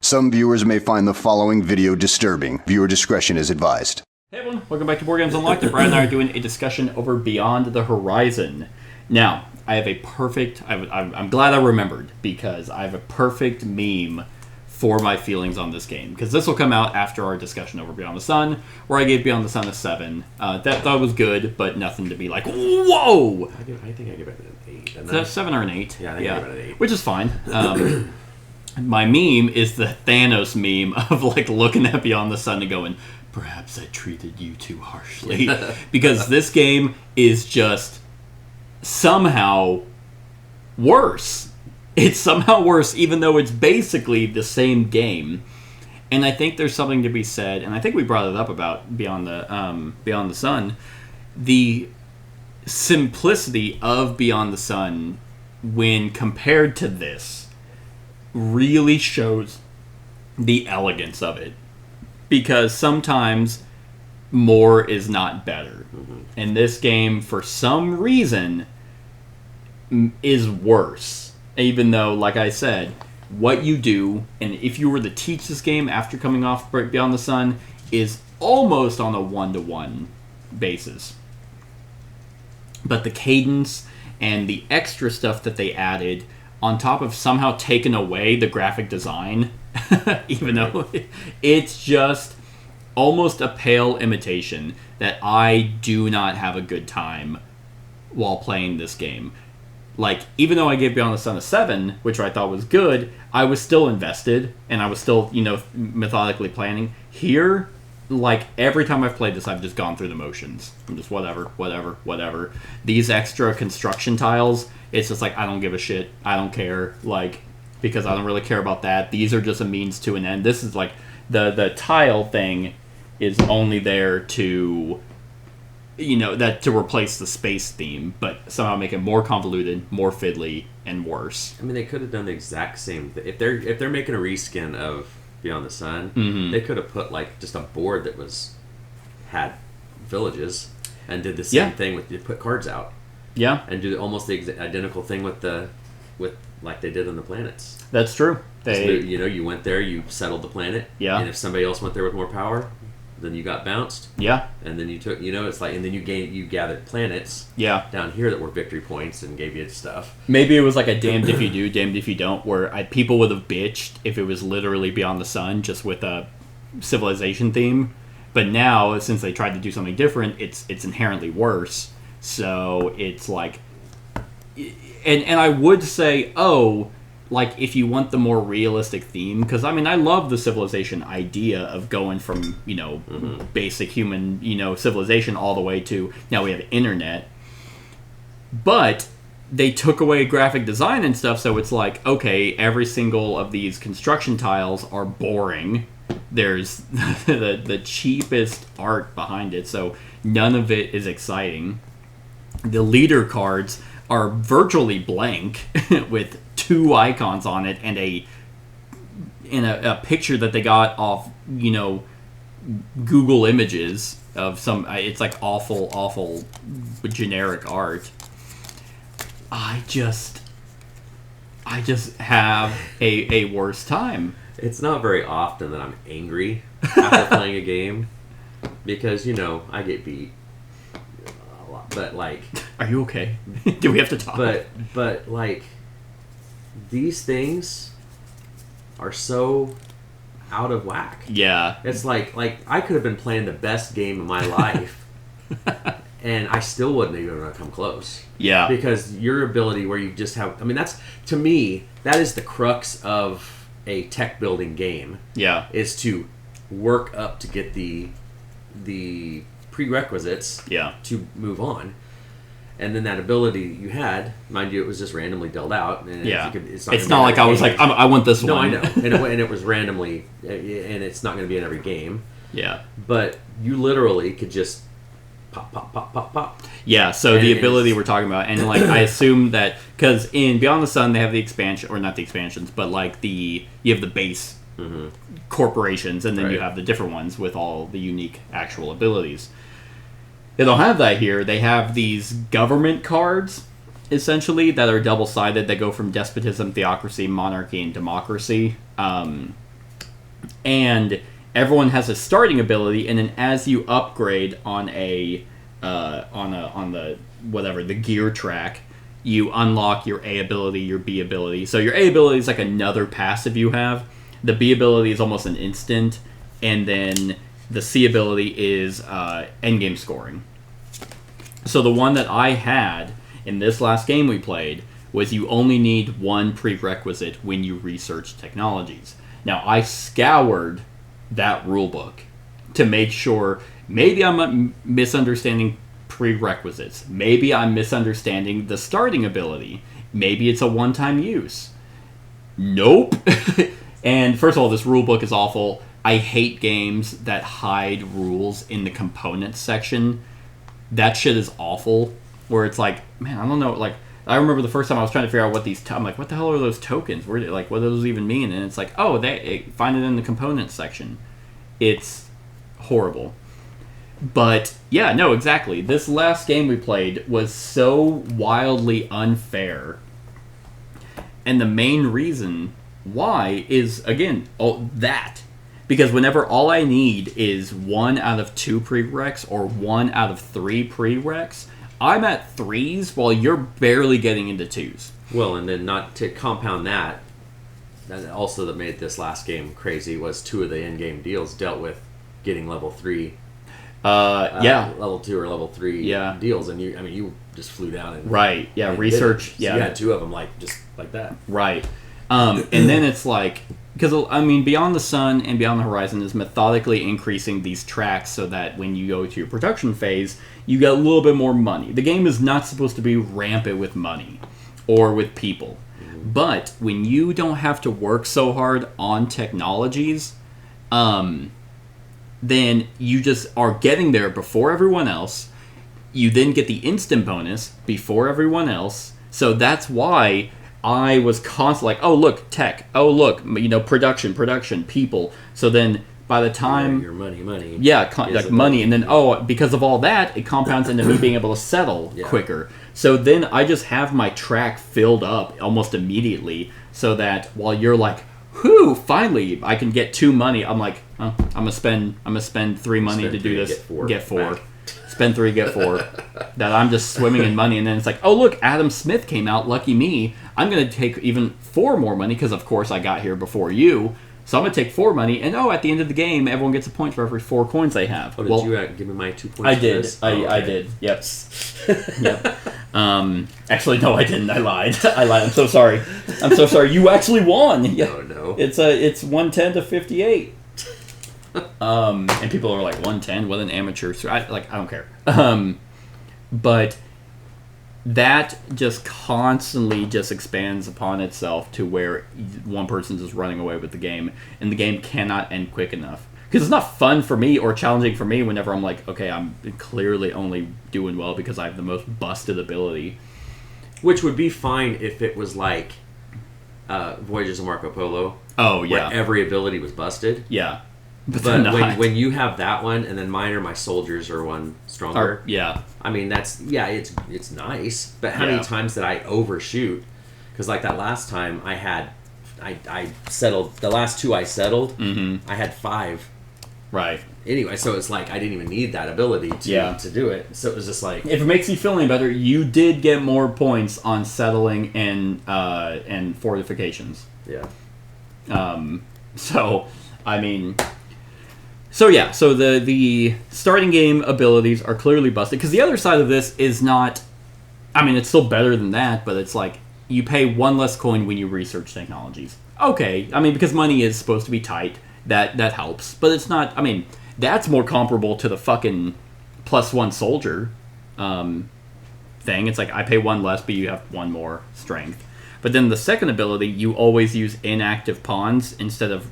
Some viewers may find the following video disturbing. Viewer discretion is advised. Hey everyone, welcome back to Board Games Unlocked, and Brad and I are doing a discussion over Beyond the Horizon. Now, I have a perfect, I'm glad I remembered, because I have a perfect meme for my feelings on this game. Because this will come out after our discussion over Beyond the Sun, where I gave Beyond the Sun a 7. That was good, but nothing to be like, whoa! I think I give it an 8. Is that 7 or an 8? Yeah, I think I give it an 8. Which is fine. My meme is the Thanos meme of like looking at Beyond the Sun and going, perhaps I treated you too harshly. Because this game is just somehow worse. It's somehow worse, even though it's basically the same game. And I think there's something to be said, and I think we brought it up about Beyond the Sun. The simplicity of Beyond the Sun, when compared to this, really shows the elegance of it. Because sometimes more is not better. Mm-hmm. And this game, for some reason, is worse. Even though, like I said, what you do, and if you were to teach this game after coming off Beyond the Sun, is almost on a one-to-one basis. But the cadence and the extra stuff that they added, on top of somehow taking away the graphic design, even though it's just almost a pale imitation, that I do not have a good time while playing this game. Like, even though I gave Beyond the Sun a 7, which I thought was good, I was still invested, and I was still, methodically planning. Here, like, every time I've played this, I've just gone through the motions. I'm just whatever. These extra construction tiles, it's just like, I don't give a shit. I don't care, like, because I don't really care about that. These are just a means to an end. This is like, the tile thing is only there to, to replace the space theme, but somehow make it more convoluted, more fiddly, and worse. I mean, they could have done the exact same thing. If they're making a reskin of Beyond the Sun, mm-hmm. they could have put like just a board that had villages and did the same thing with you put cards out. Yeah, and do almost the identical thing with like they did on the planets. That's true. You went there, you settled the planet. Yeah, and if somebody else went there with more power, then you got bounced. Yeah, and then you took, it's like, and then you gathered planets. Yeah, down here that were victory points and gave you stuff. Maybe it was like a damned if you do, damned if you don't, where people would have bitched if it was literally Beyond the Sun, just with a civilization theme. But now, since they tried to do something different, it's inherently worse. So it's like, and I would say, like, if you want the more realistic theme, because I mean, I love the civilization idea of going from, mm-hmm. basic human, civilization all the way to now we have internet. But they took away graphic design and stuff, so it's like, okay, every single of these construction tiles are boring. There's the cheapest art behind it, so none of it is exciting. The leader cards are virtually blank with 2 icons on it and a picture that they got off, Google Images of some. It's like awful generic art. I just have a worse time. It's not very often that I'm angry after playing a game because I get beat a lot. But like, are you okay? Do we have to talk? But like, these things are so out of whack. Yeah, it's like I could have been playing the best game of my life. And I still wouldn't even come close. Yeah. Because your ability where you just have... I mean, that's... To me, that is the crux of a tech building game. Yeah. Is to work up to get the prerequisites to move on. And then that ability you had, mind you, it was just randomly dealt out. And it's not like I was like, I want this one. No, I know. And it was randomly... And it's not going to be in every game. Yeah. But you literally could just... Pop. Yeah, so the ability we're talking about, and like I assume that because in Beyond the Sun they have the expansion, or not the expansions, but like you have the base mm-hmm. corporations, and then you have the different ones with all the unique actual abilities. They don't have that here. They have these government cards, essentially, that are double-sided. They go from despotism, theocracy, monarchy, and democracy. and everyone has a starting ability, and then as you upgrade on the whatever the gear track, you unlock your A ability, your B ability. So your A ability is like another passive you have. The B ability is almost an instant, and then the C ability is endgame scoring. So the one that I had in this last game we played was you only need one prerequisite when you research technologies. Now, I scoured that rulebook to make sure maybe I'm misunderstanding prerequisites. Maybe I'm misunderstanding the starting ability. Maybe it's a one-time use. Nope. And first of all, this rulebook is awful. I hate games that hide rules in the components section. That shit is awful. Where it's like, man, I don't know. Like, I remember the first time I was trying to figure out what these. I'm like, what the hell are those tokens? Where, like, what do those even mean? And it's like, oh, find it in the components section. It's horrible. But yeah, no, exactly. This last game we played was so wildly unfair, and the main reason why is again that. Because whenever all I need is 1 out of 2 prereqs or 1 out of 3 prereqs, I'm at 3s while you're barely getting into 2s. Well, and then not to compound that also that made this last game crazy was 2 of the in-game deals dealt with getting level 3. Level 2 or level 3 deals, and you just flew down and right. Yeah, and research. So you had 2 of them just like that. Right. And then it's like, because, I mean, Beyond the Sun and Beyond the Horizon is methodically increasing these tracks so that when you go to your production phase, you get a little bit more money. The game is not supposed to be rampant with money or with people. Mm-hmm. But when you don't have to work so hard on technologies, then you just are getting there before everyone else. You then get the instant bonus before everyone else. So that's why I was constantly like, oh, look, tech. Oh, look, production, people. So then by the time... Your money. Yeah, like money. And then, because of all that, it compounds into me being able to settle quicker. So then I just have my track filled up almost immediately so that while you're like, whew, finally, I can get 2 money. I'm like, I'm gonna spend 3 money to do this. Get 4. Spend 3, get 4. That I'm just swimming in money, and then it's like, oh look, Adam Smith came out. Lucky me. I'm gonna take even 4 more money because of course I got here before you. So I'm gonna take 4 money, and at the end of the game, everyone gets a point for every 4 coins they have. Oh, did you give me my 2 points? I did. For this? I did. Yep. Yep. Actually, no, I didn't. I lied. I'm so sorry. You actually won. Yeah. Oh no. It's 110 to 58. And people are like 110. What an amateur! So I don't care. But that just constantly just expands upon itself to where one person's just running away with the game, and the game cannot end quick enough. Because it's not fun for me or challenging for me whenever I'm like, okay, I'm clearly only doing well because I have the most busted ability. Which would be fine if it was like Voyages of Marco Polo. Oh, yeah. Where every ability was busted. Yeah. But when you have that one, and then mine or my soldiers are one stronger. Yeah. I mean, it's nice. But how many times did I overshoot? Because like that last time I settled, the last 2 I settled, I had 5. Right. Anyway, so it's like I didn't even need that ability to do it. So it was just like, if it makes you feel any better, you did get more points on settling and fortifications. Yeah. So I mean, so the starting game abilities are clearly busted because the other side of this is not. I mean, it's still better than that, but it's like you pay 1 less coin when you research technologies. Okay, I mean because money is supposed to be tight. That helps, but it's not. I mean, that's more comparable to the fucking +1 soldier thing. It's like I pay 1 less, but you have 1 more strength. But then the second ability, you always use inactive pawns instead of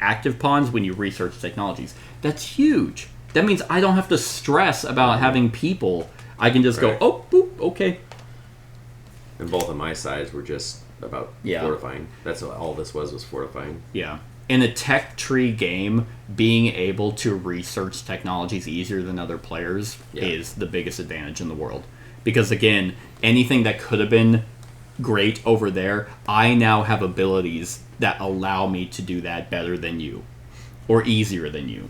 active pawns when you research technologies. That's huge. That means I don't have to stress about having people. I can just go, oh, boop, okay. And both of my sides were just about fortifying. That's what all this was fortifying. Yeah. In a tech tree game, being able to research technologies easier than other players is the biggest advantage in the world. Because again, anything that could have been great over there, I now have abilities that allow me to do that better than you. or easier than you.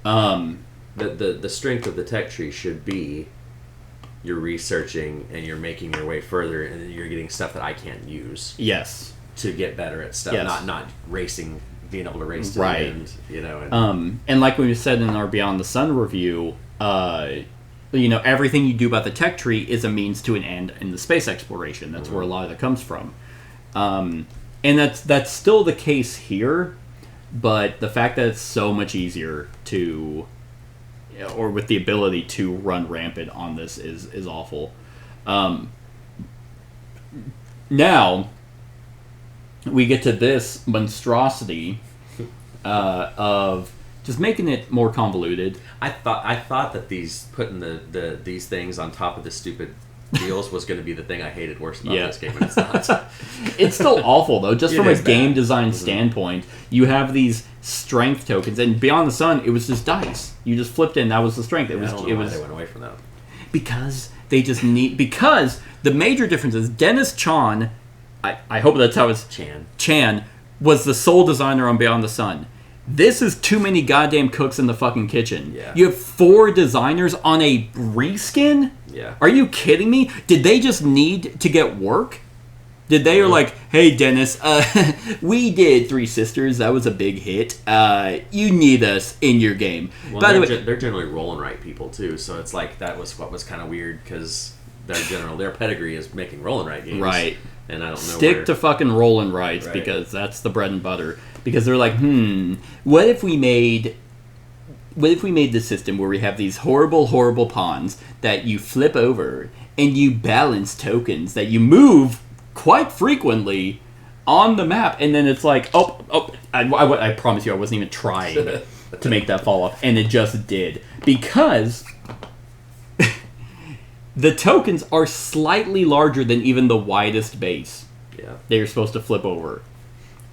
The strength of the tech tree should be you're researching and you're making your way further, and then you're getting stuff that I can't use. Yes. To get better at stuff, Yes. not racing, being able to race to Right. the end, you know. And like we said in our Beyond the Sun review, everything you do about the tech tree is a means to an end in the space exploration. That's where a lot of that comes from. And that's still the case here, but the fact that it's so much easier to, or with the ability to run rampant on this is awful. Now we get to this monstrosity of just making it more convoluted. I thought that putting these things on top of the stupid deals was going to be the thing I hated worse about this game, and it's not. It's still awful though. Just from a game bad. design standpoint, you have these strength tokens, and Beyond the Sun, it was just dice. You just flipped in. That was the strength. I don't know why they went away from that. Because they just need. Because the major difference is Dennis Chan. I hope that's how it's Chan was the sole designer on Beyond the Sun. This is too many goddamn cooks in the fucking kitchen. Yeah. You have 4 designers on a reskin? Yeah. Are you kidding me? Did they just need to get work? Did they are like, hey Dennis, we did Three Sisters. That was a big hit. You need us in your game. Well, By the way, they're generally roll and write people too, so it's like that was what was kind of weird because their pedigree is making roll and write games, right? And I don't know. Stick to fucking roll and writes because that's the bread and butter. Because they're like, what if we made the system where we have these horrible, horrible pawns that you flip over and you balance tokens that you move quite frequently on the map, and then it's like, I promise you I wasn't even trying to make that fall off, and it just did. Because the tokens are slightly larger than even the widest base that you're supposed to flip over.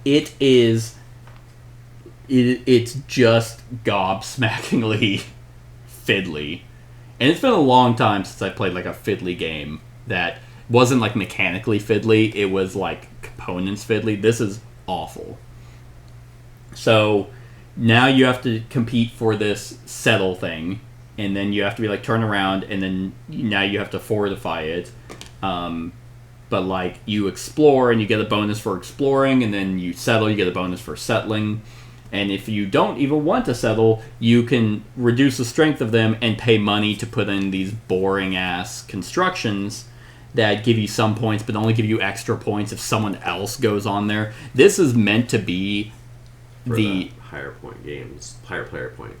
It's just gobsmackingly fiddly. And it's been a long time since I played like a fiddly game that wasn't like mechanically fiddly. It was like components fiddly. This is awful. So now you have to compete for this settle thing. And then you have to be like turn around, and then now you have to fortify it. But like you explore and you get a bonus for exploring, and then you settle, you get a bonus for settling. And if you don't even want to settle, you can reduce the strength of them and pay money to put in these boring ass constructions that give you some points but only give you extra points if someone else goes on there. This is meant to be for the higher point games, higher player point.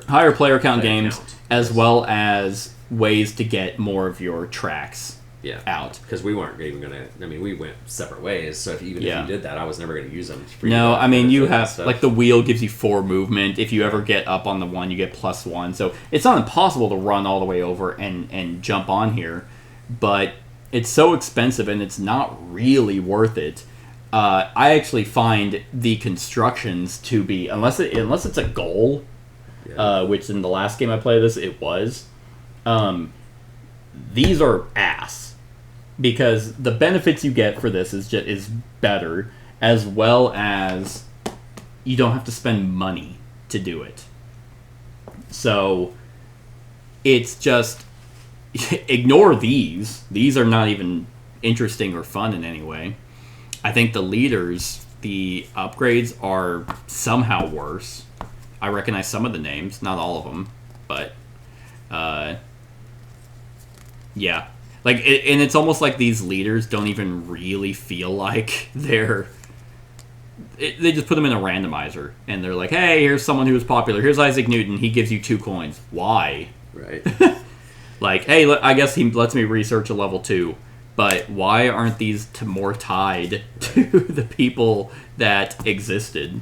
Higher player count games, as well as ways to get more of your tracks out. Because we weren't even going to... I mean, we went separate ways, so if you did that, I was never going to use them. No, I mean, you have... Like, the wheel gives you 4 movement. If you ever get up on the one, you get +1. So it's not impossible to run all the way over and jump on here. But it's so expensive, and it's not really worth it. I actually find the constructions to be... Unless it's a goal... which in the last game I played this, it was. These are ass. Because the benefits you get for this is better, as well as you don't have to spend money to do it. So, it's just... Ignore these. These are not even interesting or fun in any way. I think the leaders, the upgrades, are somehow worse. I recognize some of the names, not all of them, but yeah. Like, and it's almost like these leaders don't even really feel like they just put them in a randomizer, and they're like, hey, here's someone who's popular. Here's Isaac Newton. He gives you 2 coins. Why? Right. Like, hey, I guess he lets me research a level 2. But why aren't these more tied to the people that existed?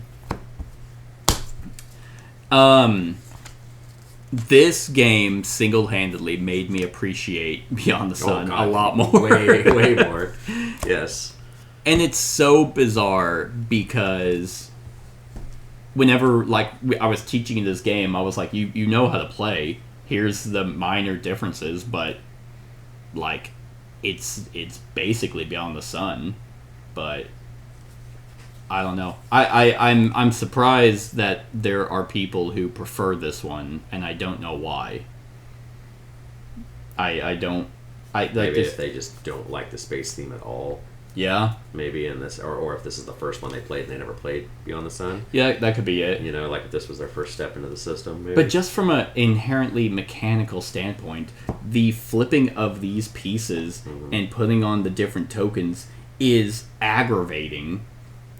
This game single-handedly made me appreciate Beyond the Sun a lot more. Way more. Yes. And it's so bizarre because whenever I was teaching this game, I was like, you know how to play. Here's the minor differences, but like it's basically Beyond the Sun. But I don't know. I'm surprised that there are people who prefer this one, and I don't know why. I don't. Maybe if they just don't like the space theme at all. Yeah. Maybe in this, or if this is the first one they played and they never played Beyond the Sun. Yeah, that could be it. You know, like if this was their first step into the system. Maybe. But just from an inherently mechanical standpoint, the flipping of these pieces and putting on the different tokens is aggravating.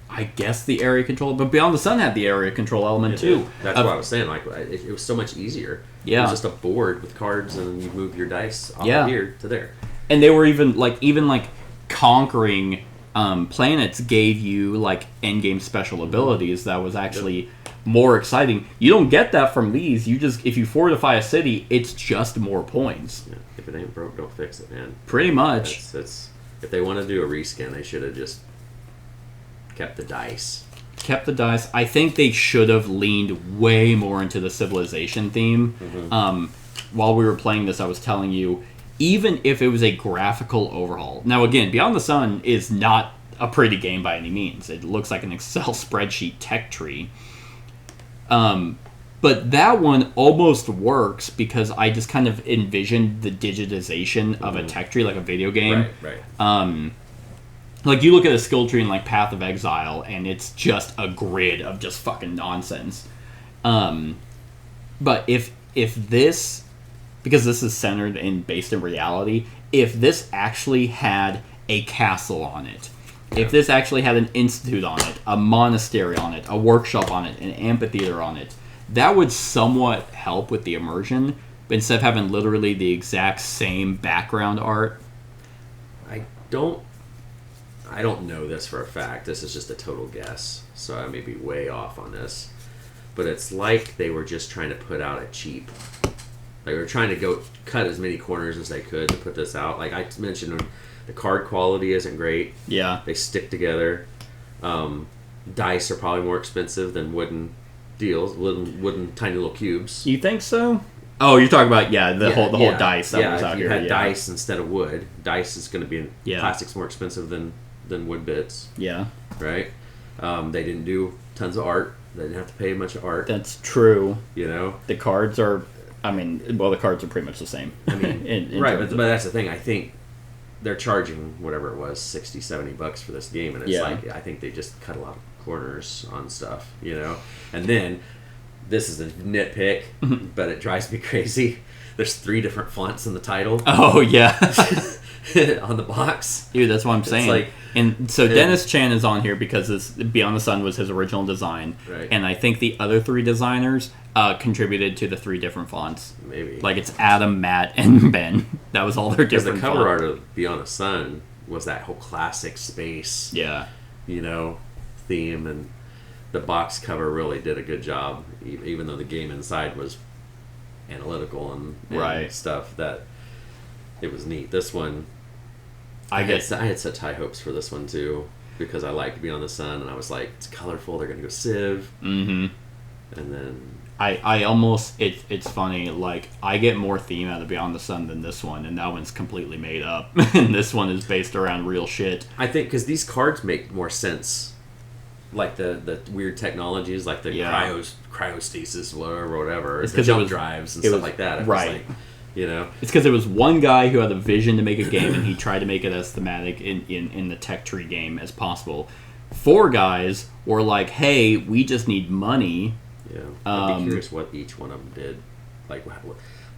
I guess the area control, but Beyond the Sun had the area control element too. That's what I was saying. Like it was so much easier. Yeah. It was just a board with cards, and you move your dice off of here to there. And they were even like conquering planets gave you like endgame special abilities that was actually more exciting. You don't get that from these. You just, if you fortify a city, it's just more points. Yeah. If it ain't broke, don't fix it, man. Pretty much. That's if they want to do a reskin, they should have just kept the dice. Kept the dice. I think they should have leaned way more into the civilization theme. While we were playing this, I was telling you, even if it was a graphical overhaul. Now, again, Beyond the Sun is not a pretty game by any means. It looks like an Excel spreadsheet tech tree. But that one almost works because I just kind of envisioned the digitization of a tech tree, like a video game. Right. Like, you look at a skill tree in, like, Path of Exile, and it's just a grid of just fucking nonsense. But if this, because this is centered and based in reality, if this actually had a castle on it, if this actually had an institute on it, a monastery on it, a workshop on it, an amphitheater on it, that would somewhat help with the immersion. But instead of having literally the exact same background art. I don't know this for a fact. This is just a total guess, so I may be way off on this. But it's like they were just trying to put out a cheap. They were trying to go cut as many corners as they could to put this out. Like I mentioned, the card quality isn't great. Yeah. They stick together. Dice are probably more expensive than wooden deals, wooden tiny little cubes. You think so? Oh, you're talking about the whole dice that was out here. If you had dice instead of wood, dice is going to be plastic's more expensive than wood bits. Yeah. Right? They didn't do tons of art. They didn't have to pay much art. That's true. You know? The cards are, the cards are pretty much the same. I mean, right, but that's the thing. I think they're charging whatever it was, $60, $70 for this game, and it's like, I think they just cut a lot of corners on stuff, you know? And then, this is a nitpick, but it drives me crazy. There's 3 different fonts in the title. Oh, yeah. On the box. Dude, that's what I'm saying. Dennis Chan is on here because Beyond the Sun was his original design. Right. And I think the other 3 designers contributed to the 3 different fonts. Maybe. Like it's Adam, Matt, and Ben. That was all their different fonts. The cover art of Beyond the Sun was that whole classic space, theme, and the box cover really did a good job, even though the game inside was analytical and stuff. That it was neat. This one, I had such high hopes for this one too, because I liked Beyond the Sun, and I was like, it's colorful. They're gonna go Civ, and then I almost it's funny. Like I get more theme out of Beyond the Sun than this one, and that one's completely made up, and this one is based around real shit. I think because these cards make more sense. Like the weird technologies, like the cryostasis, whatever, the jump drives and stuff like that. Right. You know, it's because it was one guy who had a vision to make a game, and he tried to make it as thematic in the tech tree game as possible. 4 guys were like, "Hey, we just need money." Yeah, I'd be curious what each one of them did.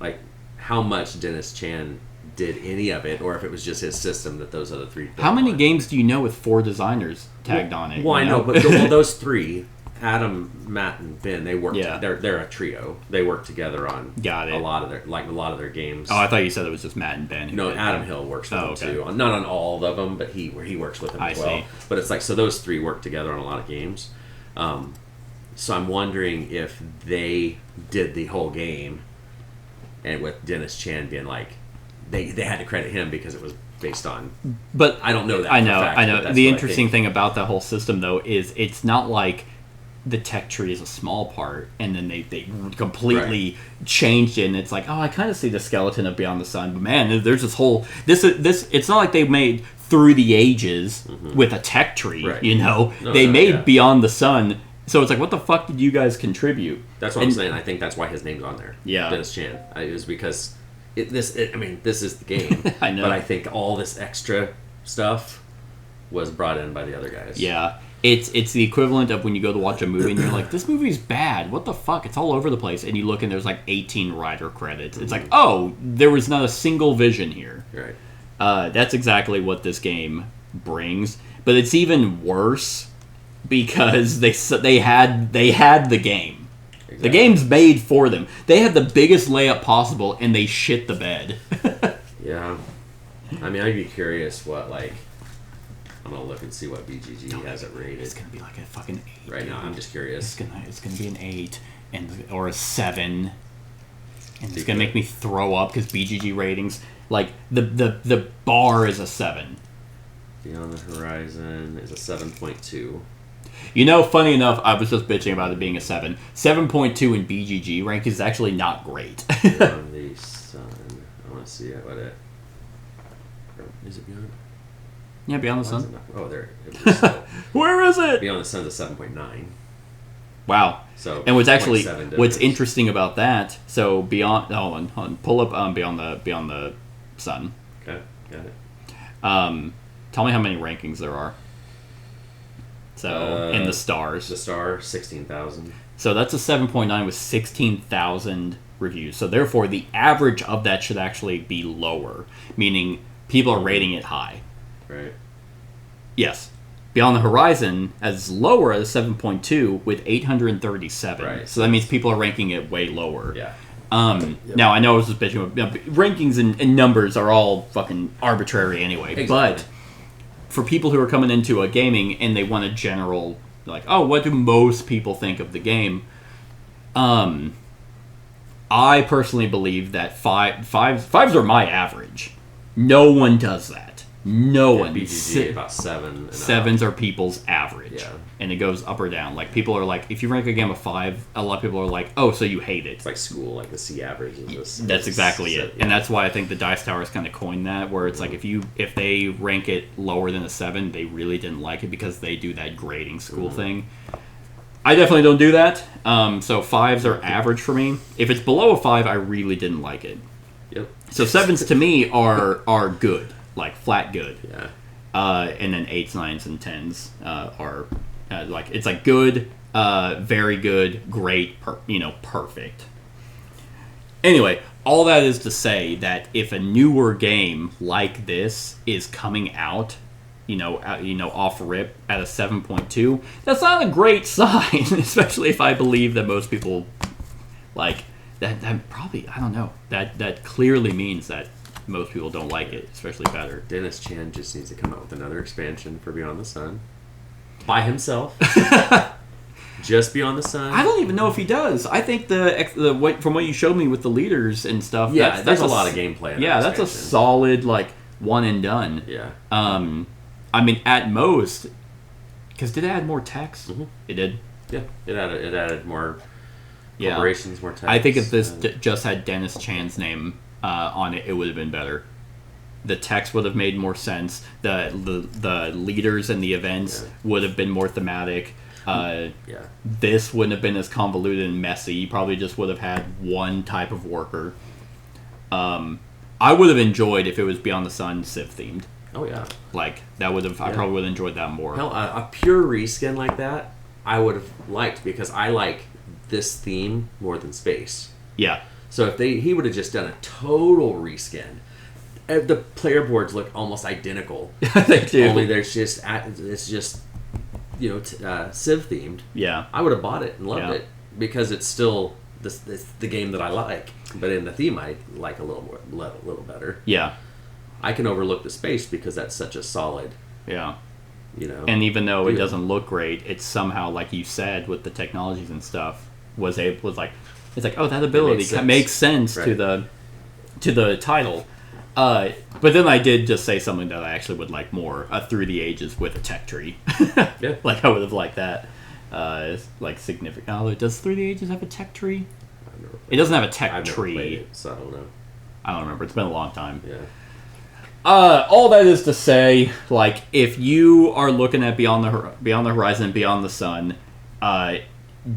Like how much Dennis Chan did any of it, or if it was just his system that those other 3. How many games do you know with 4 designers tagged on it? Well, I know, but those 3. Adam, Matt, and Ben, they work. Yeah. They're a trio. They work together on a lot of their games. Oh, I thought you said it was just Matt and Ben. No, Adam Hill works with them too. Not on all of them, but he works with them as well. See. But it's like, so those 3 work together on a lot of games. So I'm wondering if they did the whole game, and with Dennis Chan being like, they had to credit him because it was based on. But I don't know that. I know. The interesting thing about that whole system though is it's not like the tech tree is a small part, and then they completely changed it, and it's like, oh, I kind of see the skeleton of Beyond the Sun, but man, there's this whole this it's not like they made Through the Ages with a tech tree, you know. They made Beyond the Sun, so it's like, what the fuck did you guys contribute? That's what I'm saying. I think that's why his name's on there. Yeah, Dennis Chan. It was because this is the game. I know, but I think all this extra stuff was brought in by the other guys. Yeah. It's the equivalent of when you go to watch a movie and you're like, this movie's bad. What the fuck? It's all over the place. And you look and there's like 18 writer credits. It's like, oh, there was not a single vision here. Right. That's exactly what this game brings. But it's even worse because they had the game. Exactly. The game's made for them. They had the biggest layup possible and they shit the bed. Yeah. I mean, I'd be curious what, like... I'm gonna look and see what BGG has it rated. It's gonna be like a fucking 8. Right now, I'm just curious. It's gonna be an 8 or a 7, and it's gonna make me throw up because BGG ratings, like the bar is a 7. Beyond the Horizon is a 7.2. You know, funny enough, I was just bitching about it being a 7. 7.2 in BGG rank is actually not great. Beyond the Sun. I want to see what it is. It Beyond? Yeah, Beyond the Sun. Oh, there. Where is it? Beyond the Sun's a 7.9. Wow. So, and what's interesting about that? So Beyond. Hold on. Pull up Beyond the Sun. Okay, got it. Tell me how many rankings there are. So in the stars. The star 16,000. So that's a 7.9 with 16,000 reviews. So therefore, the average of that should actually be lower, meaning people are rating it high. Right. Yes. Beyond the Horizon as lower as 7.2 with 837. Right. So that means people are ranking it way lower. Yeah. Now, I know I was just bitching about rankings and numbers are all fucking arbitrary anyway. Exactly. But for people who are coming into a gaming and they want a general, like, oh, what do most people think of the game? I personally believe that fives are my average. No one does that. No one. BGG about 7. Sevens are people's average. Yeah. And it goes up or down. Like, people are like, if you rank a game of 5, a lot of people are like, oh, so you hate it. It's like school, like the C average is That's exactly it. Yeah. And that's why I think the Dice Towers kind of coined that, where it's like, if they rank it lower than a 7, they really didn't like it because they do that grading school thing. I definitely don't do that. So 5s are average for me. If it's below a 5, I really didn't like it. Yep. So 7s to me are good. Like, flat good. Yeah. And then 8s, 9s, and 10s are like, it's like good, very good, great, perfect. Anyway, all that is to say that if a newer game like this is coming out, off rip at a 7.2, that's not a great sign, especially if I believe that most people like that probably, I don't know, that clearly means that most people don't like it, especially better. Dennis Chan just needs to come out with another expansion for Beyond the Sun. By himself. Just Beyond the Sun. I don't even know if he does. I think from what you showed me with the leaders and stuff. Yeah, there's a lot of gameplay in that that's a solid, like, one and done. Yeah. I mean, at most, because did it add more text? Mm-hmm. It did. Yeah, it added more corporations, more text. I think if this just had Dennis Chan's name on it, it would have been better. The text would have made more sense. The leaders and the events would have been more thematic. This wouldn't have been as convoluted and messy. You probably just would have had one type of worker. I would have enjoyed if it was Beyond the Sun Civ themed. Oh yeah, like that would have. I probably would have enjoyed that more. Hell, a pure reskin like that, I would have liked because I like this theme more than space. Yeah. So if he would have just done a total reskin, the player boards look almost identical. They do. Only it's just Civ themed. Yeah. I would have bought it and loved it because it's still the game that I like, but in the theme I like a little better. Yeah. I can overlook the space because that's such a solid. Yeah. And even though it doesn't look great, it's somehow, like you said, with the technologies and stuff, was like. It's like, oh, that ability makes sense right. to the title. But then I did just say something that I actually would like more, Through the Ages with a tech tree. Yeah. Like, I would have liked that. like significant. Oh, does Through the Ages have a tech tree? It doesn't have a tech I've tree. never played it, so I don't know. I don't remember. It's been a long time. Yeah. All that is to say, like, if you are looking at Beyond the Horizon, Beyond the Sun,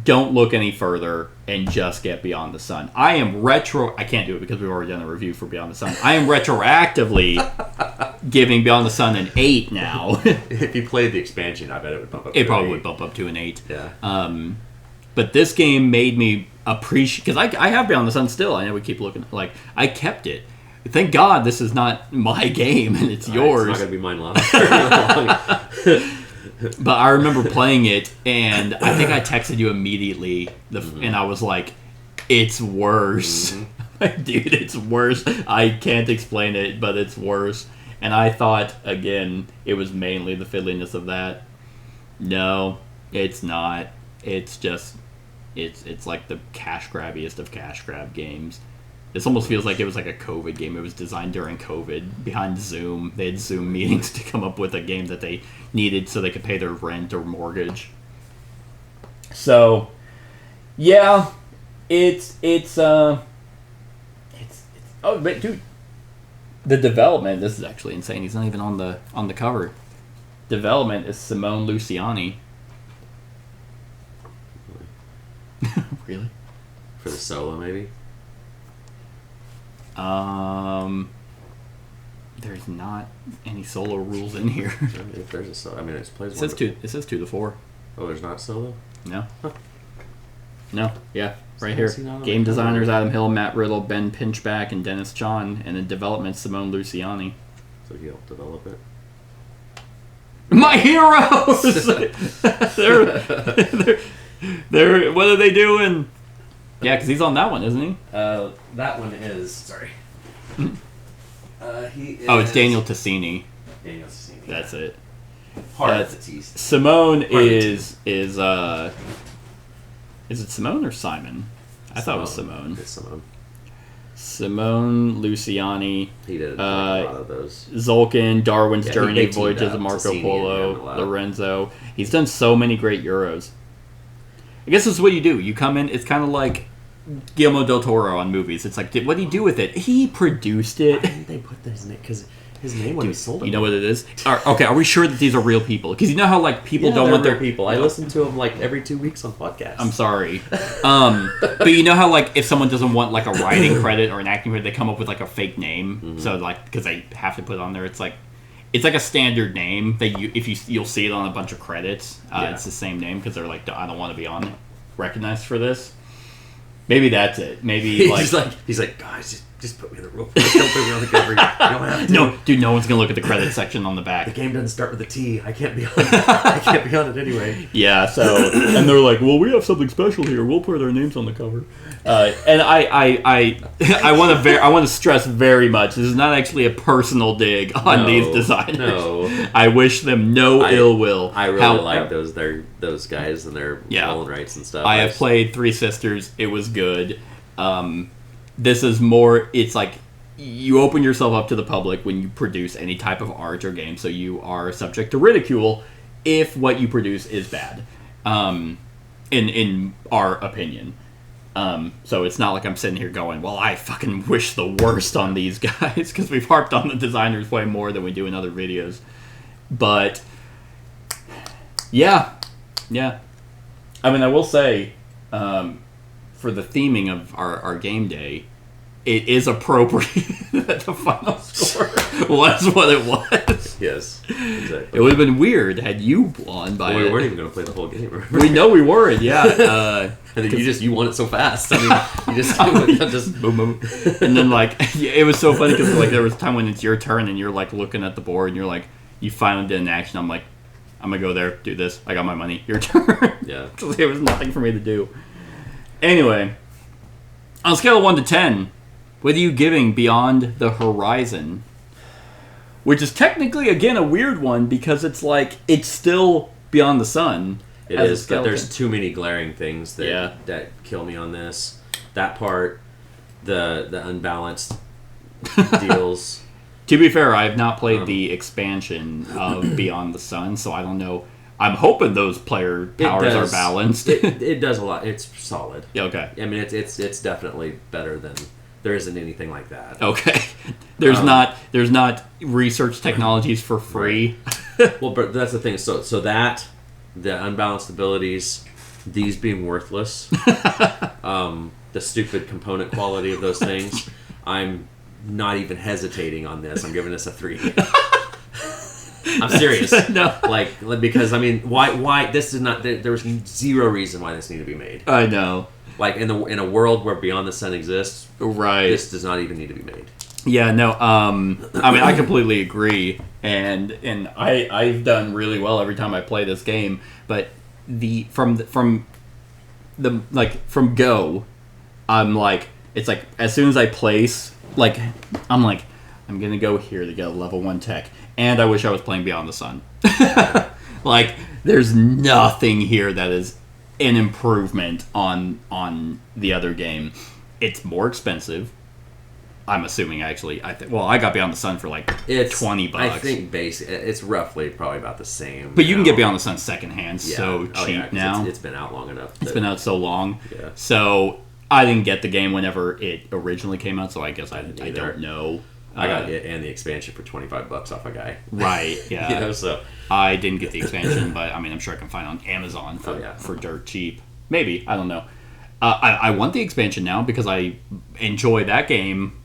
don't look any further and just get Beyond the Sun. I can't do it because we've already done a review for Beyond the Sun. I am retroactively giving Beyond the Sun an 8 now. If you played the expansion, I bet it would bump up. It probably would bump up to an 8. Yeah. But this game made me appreciate, because I have Beyond the Sun still. I know we keep looking, like, I kept it. Thank God this is not my game and it's yours. It's not going to be mine long. But I remember playing it, and I think I texted you immediately, and I was like, it's worse. Mm-hmm. Dude, it's worse. I can't explain it, but it's worse. And I thought, again, it was mainly the fiddliness of that. No, it's not. It's just, it's like the cash grabbiest of cash grab games. This almost feels like it was like a COVID game. It was designed during COVID, behind Zoom. They had Zoom meetings to come up with a game that they needed so they could pay their rent or mortgage. So, yeah, it's oh, but dude, the development. This is actually insane. He's not even on the cover. Development is Simone Luciani. Really? For the solo, maybe. There's not any solo rules in here. If there's a solo, I mean, it plays. It says 2 to 4. Oh, there's not solo. No. Huh. No. Yeah. Right here. Game designers Adam Hill, Matt Riddle, Ben Pinchback, and Dennis John, and in development Simone Luciani. So he helped develop it. My heroes. they're what are they doing? Yeah, because he's on that one, isn't he? That one is. Sorry. He is. Oh, it's Daniel Tassini. Daniel Tassini. That's it. Hard as it's easy. Simone is it Simone or Simon? I thought it was Simone. It's Simone. Simone Luciani. He did a lot of those. Zolkin, Darwin's Yeah, Journey, they teamed Voyages up, of Marco Tassini Polo, and him a lot. Lorenzo. He's done so many great Euros. I guess this is what you do. You come in, it's kind of like Guillermo del Toro on movies. It's like, what did he do with it? He produced it. Why didn't they put his name? Because his name when he sold it. You know what it is? Okay, are we sure that these are real people? Because you know how like people don't want their people. I listen to them like every 2 weeks on podcasts. I'm sorry, but you know how like if someone doesn't want like a writing credit or an acting credit, they come up with like a fake name. Mm-hmm. So like because they have to put it on there, it's like a standard name that you'll see it on a bunch of credits. It's the same name because they're like, I don't want to be recognized for this. Maybe that's it. Maybe he's like guys, just put me in the role. Don't put me on the cover. You don't have to. No, dude, no one's gonna look at the credit section on the back. The game doesn't start with a T. I can't be on it. I can't be on it anyway. Yeah. So and they're like, well, we have something special here. We'll put our names on the cover. And I want to stress very much. This is not actually a personal dig on these designers. No. I wish them no ill will. I really like those guys and their rolling rights and stuff. I have played Three Sisters. It was good. This is more. It's like you open yourself up to the public when you produce any type of art or game, so you are subject to ridicule if what you produce is bad. In our opinion. So it's not like I'm sitting here going, well, I fucking wish the worst on these guys, because we've harped on the designers way more than we do in other videos. But, yeah. I mean, I will say, for the theming of our game day, it is appropriate that the final score was what it was. Yes, exactly. It would have been weird had you won by we weren't even going to play the whole game. Remember? We know we weren't, yeah. And then you won it so fast. I mean, you just boom, boom. And then, like, it was so funny because, like, there was a time when it's your turn and you're, like, looking at the board and you're like, you finally did an action. I'm like, I'm going to go there, do this. I got my money. Your turn. Yeah. There was nothing for me to do. Anyway, on a scale of 1 to 10, what are you giving Beyond the Horizon? Which is technically, again, a weird one because it's like, it's still Beyond the Sun. It is, but there's too many glaring things that kill me on this. That part, the unbalanced deals. To be fair, I have not played the expansion of Beyond the Sun, so I don't know I'm hoping those player powers are balanced. It does a lot. It's solid. Yeah, okay. I mean, it's definitely better than there isn't anything like that. Okay. There's not research technologies for free. Well, but that's the thing. So that the unbalanced abilities, these being worthless, the stupid component quality of those things, I'm not even hesitating on this. I'm giving this a 3. I'm serious. No. Like, because, I mean, why this is not, there was zero reason why this needed to be made. I know. Like, in a world where Beyond the Sun exists, right, this does not even need to be made. Yeah, no, I mean, I completely agree, and I've done really well every time I play this game, but from Go, I'm like, it's like, as soon as I place, like, I'm like, I'm gonna go here to get a level 1 tech, and I wish I was playing Beyond the Sun. Like, there's nothing here that is an improvement on the other game. It's more expensive. I'm assuming, actually. I got Beyond the Sun for like $20. I think it's roughly probably about the same. But you can get Beyond the Sun secondhand cheap now. It's been out long enough. It's been out so long. Yeah. So I didn't get the game whenever it originally came out, so I guess I don't know. I got it and the expansion for $25 off a guy. Right, yeah. So I didn't get the expansion, but I mean, I'm sure I can find it on Amazon for dirt cheap. Maybe, I don't know. I want the expansion now because I enjoy that game.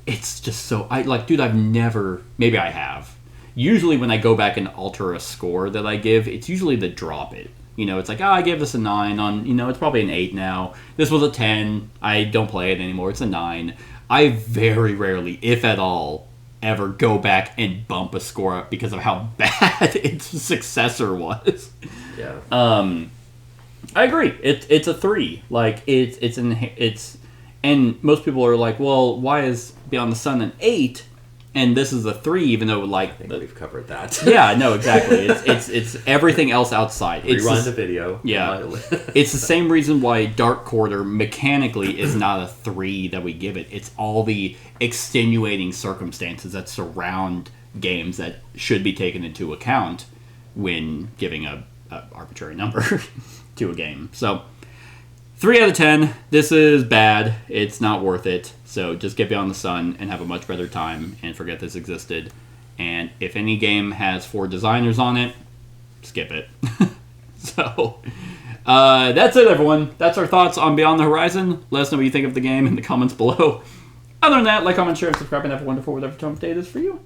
It's just so I've never. Maybe I have. Usually, when I go back and alter a score that I give, it's usually to drop it. It's like, I gave this a 9 on. It's probably an 8 now. This was a 10. I don't play it anymore. It's a 9. I very rarely, if at all, ever go back and bump a score up because of how bad its successor was. Yeah. I agree. It's a 3. Like it's and most people are like, well, why is Beyond the Sun an 8 and this is a 3? Even though I think we've covered that. Yeah, no, exactly. It's everything else outside. Rewind the video. Yeah, it's the same reason why Dark Quarter mechanically is not a 3 that we give it. It's all the extenuating circumstances that surround games that should be taken into account when giving a arbitrary number to a game. So 3 out of 10. This is bad. It's not worth it. So just get Beyond the Sun and have a much better time and forget this existed. And if any game has 4 designers on it, skip it. So that's it, everyone. That's our thoughts on Beyond the Horizon. Let us know what you think of the game in the comments below. Other than that, like, comment, share, and subscribe, and have a wonderful whatever time of day it is for you.